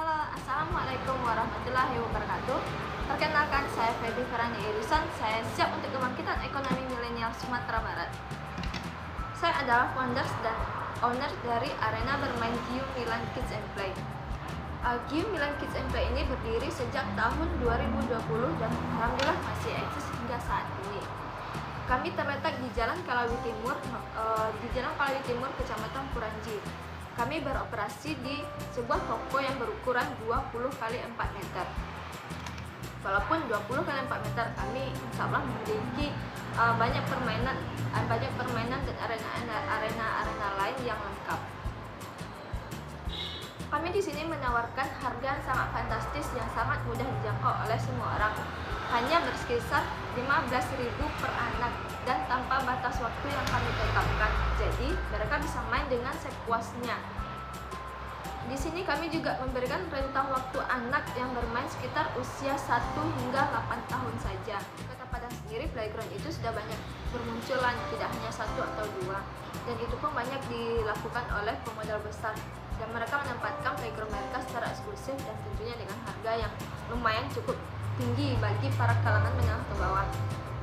Halo, Assalamualaikum warahmatullahi wabarakatuh. Perkenalkan, saya Feby Farani Irisan. Saya siap untuk kebangkitan ekonomi milenial Sumatera Barat. Saya adalah founders dan owner dari arena bermain Giu Milan Kids and Play. Giu Milan Kids and Play ini berdiri sejak tahun 2020 dan alhamdulillah masih eksis hingga saat ini. Kami terletak di Jalan Kalawi Timur, Kecamatan Puranji. Kami beroperasi di sebuah toko yang berukuran 20 x 4 meter. Walaupun 20 x 4 meter, kami insya Allah memiliki banyak permainan dan arena lain yang lengkap. Kami di sini menawarkan harga yang sangat fantastis yang sangat mudah dijangkau oleh semua orang. Hanya berkisar 15.000 per anak dan tanpa batas waktu yang kami tetapkan. Jadi, mereka bisa main dengan sepuasnya. Di sini kami juga memberikan rentang waktu anak yang bermain sekitar usia 1 hingga 8 tahun saja. Kota Padang sendiri, playground itu sudah banyak bermunculan, tidak hanya 1 atau 2. Dan itu pun banyak dilakukan oleh pemodal besar. Dan mereka menempatkan playground mereka secara eksklusif dan tentunya dengan harga yang lumayan cukup tinggi bagi para kalangan menengah ke bawah.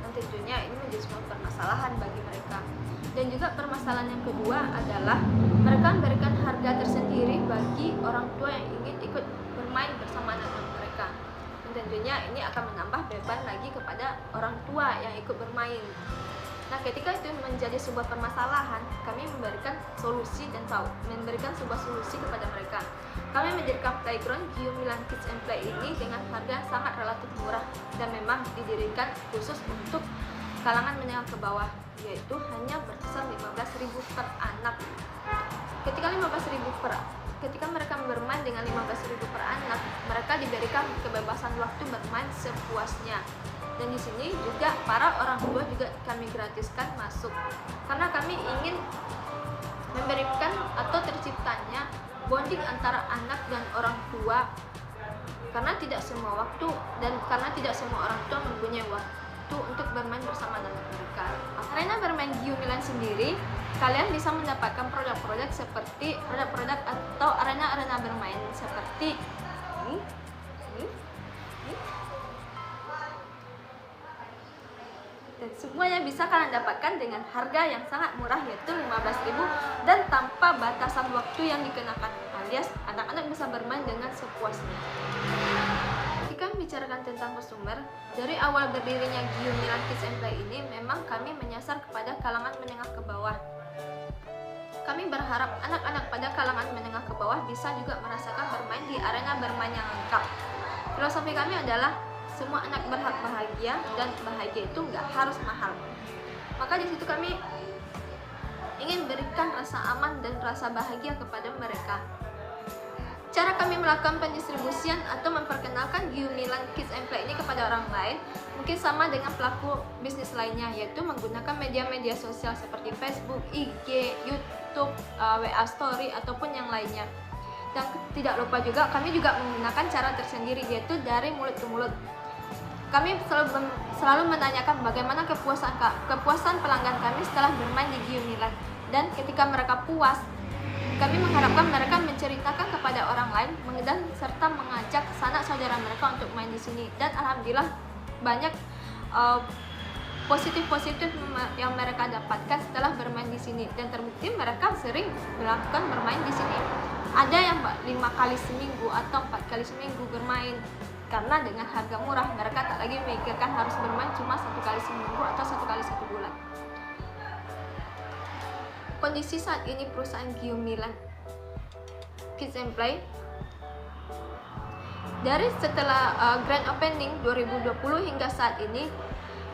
Dan tentunya ini menjadi sebuah permasalahan bagi mereka. Dan juga permasalahan yang kedua adalah mereka memberikan harga tersendiri bagi orang tua yang ingin ikut bermain bersama anak-anak mereka. Dan tentunya ini akan menambah beban lagi kepada orang tua yang ikut bermain. Nah, ketika itu menjadi sebuah permasalahan, kami memberikan sebuah solusi kepada mereka. Kami mendirikan playground Giu Milan Kids and Play ini dengan harga yang sangat relatif murah dan memang didirikan khusus untuk kalangan menengah ke bawah, yaitu hanya berkisar 15.000 per anak. Ketika mereka bermain dengan 15.000 per anak, mereka diberikan kebebasan waktu bermain sepuasnya. Dan di sini juga para orang tua juga kami gratiskan masuk, karena kami ingin memberikan atau terciptanya bonding antara anak dan orang tua, karena tidak semua orang tua mempunyai waktu untuk bermain bersama anak mereka. Arena bermain Giu Milan sendiri, kalian bisa mendapatkan produk-produk atau arena bermain seperti ini. Dan semuanya bisa kalian dapatkan dengan harga yang sangat murah, yaitu 15.000 dan tanpa batasan waktu yang dikenakan, alias anak-anak bisa bermain dengan sepuasnya. Jika membicarakan tentang konsumer, dari awal berdirinya Giu Milan Kids and Play ini memang kami menyasar kepada kalangan menengah ke bawah. Kami berharap anak-anak pada kalangan menengah ke bawah bisa juga merasakan bermain di arena bermain yang lengkap. Filosofi kami adalah semua anak berhak bahagia, dan bahagia itu nggak harus mahal. Maka di situ kami ingin berikan rasa aman dan rasa bahagia kepada mereka. Cara kami melakukan pendistribusian atau memperkenalkan Giu Milan Kids and Play ini kepada orang lain mungkin sama dengan pelaku bisnis lainnya, yaitu menggunakan media-media sosial seperti Facebook, IG, YouTube, WA Story, ataupun yang lainnya. Dan tidak lupa juga kami juga menggunakan cara tersendiri, yaitu dari mulut ke mulut. Kami selalu menanyakan bagaimana kepuasan pelanggan kami setelah bermain di Giu Milan. Dan ketika mereka puas, kami mengharapkan mereka menceritakan kepada orang lain dan serta mengajak sanak saudara mereka untuk main di sini. Dan alhamdulillah banyak positif yang mereka dapatkan setelah bermain di sini. Dan terbukti mereka sering melakukan bermain di sini. Ada yang 5 kali seminggu atau 4 kali seminggu bermain. Karena dengan harga murah, mereka tak lagi memikirkan harus bermain cuma 1 kali seminggu atau 1 kali 1 bulan. Kondisi saat ini perusahaan Giu Milan Kids and Play, dari setelah grand opening 2020 hingga saat ini,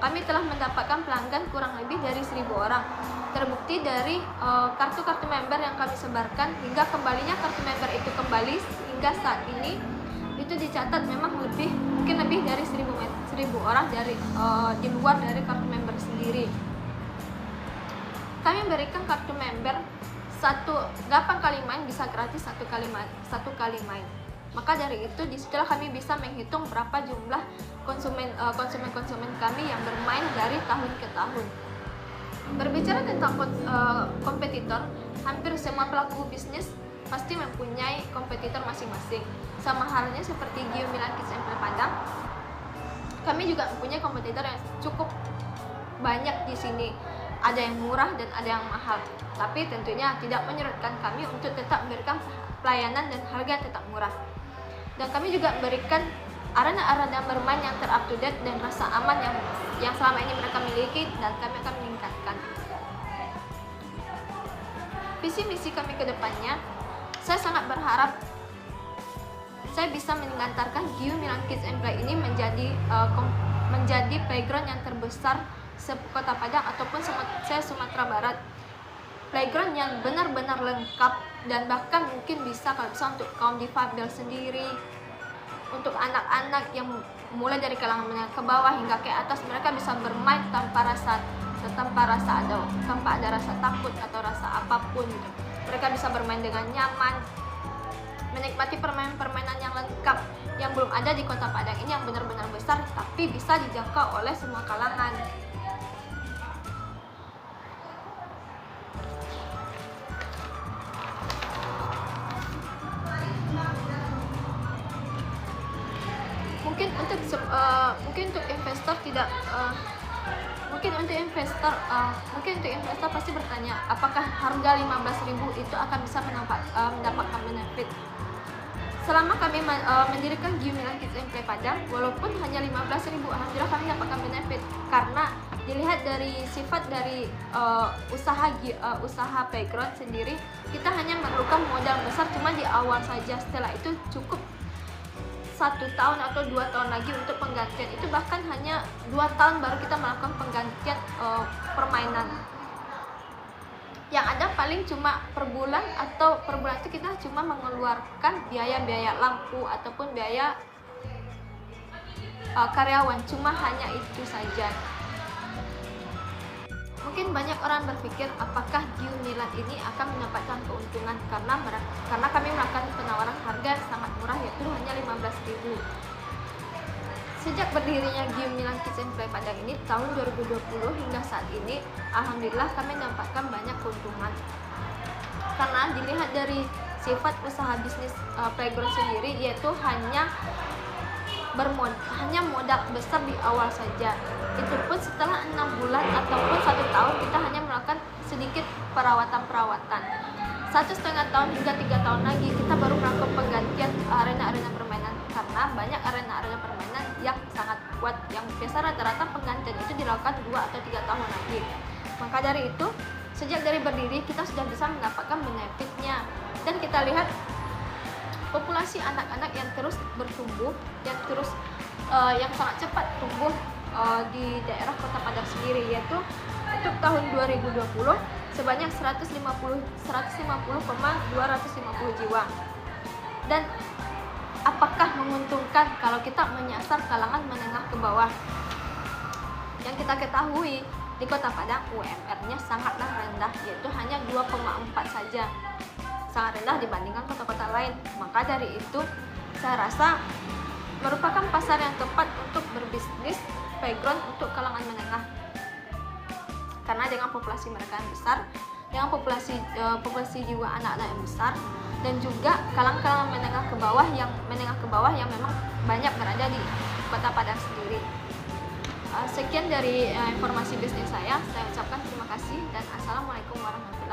kami telah mendapatkan pelanggan kurang lebih dari 1.000 orang. Terbukti dari kartu-kartu member yang kami sebarkan hingga kembalinya kartu member itu kembali hingga saat ini, itu dicatat memang mungkin lebih dari 1.000 orang di luar dari kartu member sendiri. Kami memberikan kartu member 8 kali main bisa gratis 1 kali main. Maka dari itu disitulah kami bisa menghitung berapa jumlah konsumen kami yang bermain dari tahun ke tahun. Berbicara tentang kompetitor, hampir semua pelaku bisnis pasti mempunyai kompetitor masing-masing. Sama halnya seperti Gium Milan Kids and Play Padang, kami juga mempunyai kompetitor yang cukup banyak di sini. Ada yang murah dan ada yang mahal, tapi tentunya tidak menyurutkan kami untuk tetap memberikan pelayanan dan harga yang tetap murah. Dan kami juga memberikan arena-arena bermain yang ter-up to date dan rasa aman yang selama ini mereka miliki, dan kami akan meningkatkan. Visi misi kami ke depannya, saya sangat berharap saya bisa mengantarkan Gium Milan Kids and Play ini menjadi playground yang terbesar se-Kota Padang ataupun Sumatera Barat. Playground yang benar-benar lengkap dan bahkan mungkin bisa kalau bisa untuk kaum difabel sendiri, untuk anak-anak yang mulai dari kalangan menengah ke bawah hingga ke atas, mereka bisa bermain tanpa ada rasa takut atau rasa apapun gitu. Mereka bisa bermain dengan nyaman, menikmati permainan-permainan yang lengkap yang belum ada di Kota Padang ini, yang benar-benar besar tapi bisa dijangkau oleh semua kalangan. Mungkin untuk investor pasti bertanya, apakah harga 15.000 itu akan bisa mendapatkan benefit? Selama kami mendirikan Gium Milan Kids and Play Padang, walaupun hanya 15.000, alhamdulillah kami mendapatkan benefit, karena dilihat dari sifat dari usaha playground sendiri, kita hanya memerlukan modal besar cuma di awal saja. Setelah itu cukup 1 tahun atau 2 tahun lagi untuk penggantian. Itu bahkan hanya 2 tahun baru kita melakukan penggantian permainan. Yang ada paling cuma per bulan itu kita cuma mengeluarkan biaya lampu ataupun biaya karyawan, cuma hanya itu saja. Mungkin banyak orang berpikir apakah Gium Milan ini akan mendapatkan keuntungan karena kami melakukan penawaran harga yang sangat murah, yaitu hanya 15.000. Sejak berdirinya Gium Milan Kids and Play Padang ini tahun 2020 hingga saat ini, alhamdulillah kami mendapatkan banyak keuntungan. Karena dilihat dari sifat usaha bisnis playground sendiri, yaitu hanya modal besar di awal saja. Itu pun setelah 6 bulan ataupun 1 tahun kita hanya melakukan sedikit perawatan. 1,5 tahun hingga 3 tahun lagi kita baru melakukan penggantian arena-arena permainan, karena banyak arena-arena permainan yang sangat kuat, yang biasa rata-rata penggantian itu dilakukan 2 atau 3 tahun lagi. Maka dari itu, sejak dari berdiri kita sudah bisa mendapatkan benefitnya, dan kita lihat populasi anak-anak yang terus bertumbuh, yang sangat cepat tumbuh di daerah Kota Padang sendiri, yaitu untuk tahun 2020 sebanyak 150,250 jiwa. Dan apakah menguntungkan kalau kita menyasar kalangan menengah ke bawah? Yang kita ketahui di Kota Padang UMR-nya sangatlah rendah, yaitu hanya 2,4 saja, sangat rendah dibandingkan kota-kota lain. Maka dari itu saya rasa merupakan pasar yang tepat untuk berbisnis playground untuk kalangan menengah, karena dengan populasi mereka yang besar, dengan populasi jiwa anak-anak yang besar, dan juga kalangan menengah ke bawah yang memang banyak berada di Kota Padang sendiri. Sekian dari informasi bisnis saya ucapkan terima kasih dan assalamualaikum warahmatullahi wabarakatuh.